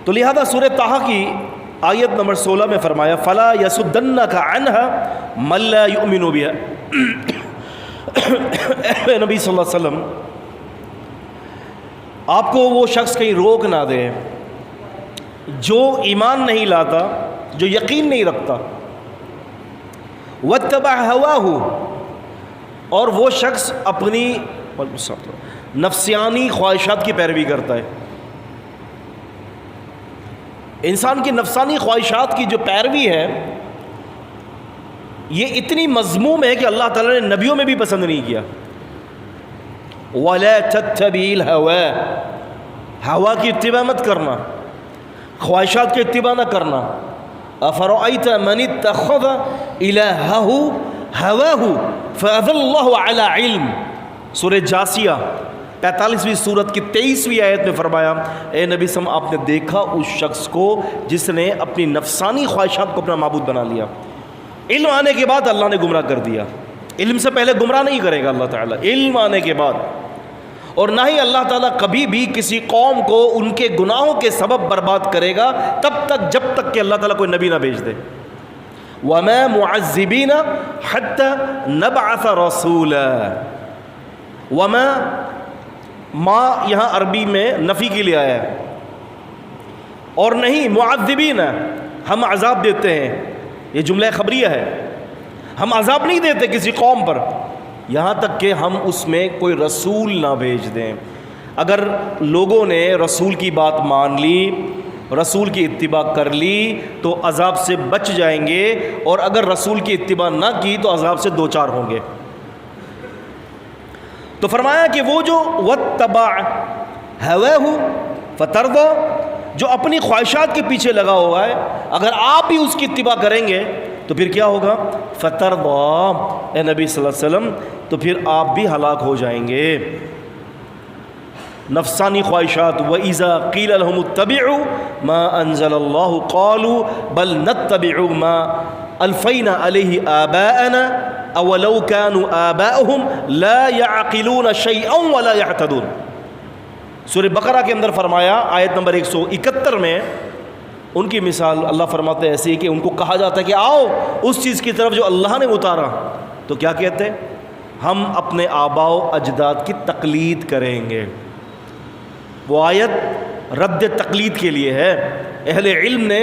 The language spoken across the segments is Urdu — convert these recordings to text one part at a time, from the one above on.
تو لہذا سورہ طٰہٰ کی آیت نمبر 16 میں فرمایا فَلَا يَسُدَّنَّكَ عَنْهَا مَن لَّا يُؤْمِنُ بِهَا۔ اے نبی صلی اللہ علیہ وسلم، آپ کو وہ شخص کہیں روک نہ دے جو ایمان نہیں لاتا، جو یقین نہیں رکھتا، وَاتَّبَعَ هَوَاهُ، اور وہ شخص اپنی نفسیانی خواہشات کی پیروی کرتا ہے۔ انسان کی نفسانی خواہشات کی جو پیروی ہے یہ اتنی مذموم ہے کہ اللہ تعالیٰ نے نبیوں میں بھی پسند نہیں کیا۔ وَلَا تَتَّبِعِ الْهَوَىٰ، ہوا کی اتباع مت کرنا، خواہشات کی اتباع نہ کرنا۔ أَفَرَأَيْتَ مَنِ اتَّخَذَ إِلَٰهَهُ هَوَاهُ فَأَضَلَّهُ اللَّهُ عَلَىٰ عِلْمٍ، سورہ جاسیہ 45ویں سورت کی 23ویں آیت میں فرمایا اے نبی صلی اللہ علیہ وسلم، آپ نے دیکھا اس شخص کو جس نے اپنی نفسانی خواہشات کو اپنا معبود بنا لیا۔ علم آنے کے بعد اللہ نے گمراہ کر دیا۔ علم سے پہلے گمراہ نہیں کرے گا اللہ تعالیٰ، علم آنے کے بعد۔ اور نہ ہی اللہ تعالیٰ کبھی بھی کسی قوم کو ان کے گناہوں کے سبب برباد کرے گا تب تک جب تک کہ اللہ تعالیٰ کوئی نبی نہ بھیج دے۔ وَمَا مُعَذِّبِينَ حَتَّى نَبْعَثَ رَسُولًا، وَمَا ما یہاں عربی میں نفی کے لیے آیا ہے، اور نہیں معذبین، ہم عذاب دیتے ہیں، یہ جملہ خبریہ ہے، ہم عذاب نہیں دیتے کسی قوم پر یہاں تک کہ ہم اس میں کوئی رسول نہ بھیج دیں۔ اگر لوگوں نے رسول کی بات مان لی، رسول کی اتباع کر لی تو عذاب سے بچ جائیں گے، اور اگر رسول کی اتباع نہ کی تو عذاب سے دوچار ہوں گے۔ تو فرمایا کہ وہ جو وَاتَّبَعَ هَوَاهُ فَتَرْضَىٰ، جو اپنی خواہشات کے پیچھے لگا ہوا ہے، اگر آپ بھی اس کی اتباع کریں گے تو پھر کیا ہوگا؟ فَتَرْضَىٰ، اے نبی صلی اللہ علیہ وسلم، تو پھر آپ بھی ہلاک ہو جائیں گے۔ نفسانی خواہشات، وَإِذَا قِيلَ لَهُمُ اتَّبِعُوا مَا أَنزَلَ اللَّهُ قَالُوا بَلْ نَتَّبِعُ مَا أَلْفَيْنَا عَلَيْهِ آبَاءَنَا أَوَلَوْ كَانُوا آبَاؤُهُمْ لَا يَعْقِلُونَ شَيْئًا وَلَا يَهْتَدُونَ۔ سورہ بقرہ کے اندر فرمایا آیت نمبر 171 میں ان کی مثال اللہ فرماتے ہیں ایسی کہ ان کو کہا جاتا ہے کہ آؤ اس چیز کی طرف جو اللہ نے اتارا، تو کیا کہتے ہیں؟ ہم اپنے آباء و اجداد کی تقلید کریں گے۔ وہ آیت رد تقلید کے لیے ہے، اہل علم نے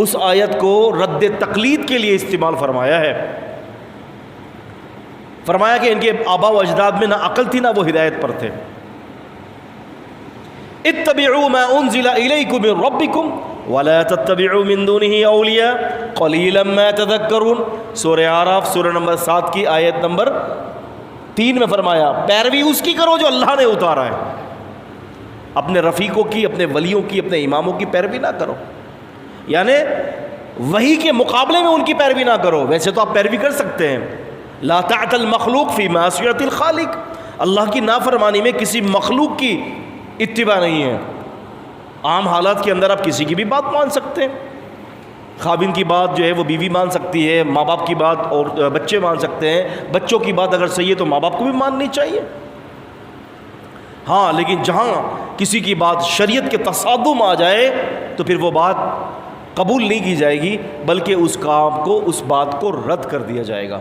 اس آیت کو رد تقلید کے لیے استعمال فرمایا ہے۔ فرمایا کہ ان کے آباء و اجداد میں نہ عقل تھی نہ وہ ہدایت پر تھے۔ اتبعوا ما انزل الیکم من ربکم ولا تتبعوا من دونه اولیاء قلیلا ما تذکرون، سورہ اعراف سورہ نمبر 7 کی آیت نمبر 3 میں فرمایا پیروی اس کی کرو جو اللہ نے اتارا ہے، اپنے رفیقوں کی، اپنے ولیوں کی، اپنے اماموں کی پیروی نہ کرو، یعنی وحی کے مقابلے میں ان کی پیروی نہ کرو۔ ویسے تو آپ پیروی کر سکتے ہیں، لا طاعت المخلوق فی معصیت الخالق، اللہ کی نافرمانی میں کسی مخلوق کی اتباع نہیں ہے۔ عام حالات کے اندر آپ کسی کی بھی بات مان سکتے ہیں، خاوند کی بات جو ہے وہ بیوی مان سکتی ہے، ماں باپ کی بات اور بچے مان سکتے ہیں، بچوں کی بات اگر صحیح ہے تو ماں باپ کو بھی ماننی چاہیے۔ ہاں لیکن جہاں کسی کی بات شریعت کے تصادم آ جائے تو پھر وہ بات قبول نہیں کی جائے گی، بلکہ اس کام کو، اس بات کو رد کر دیا جائے گا۔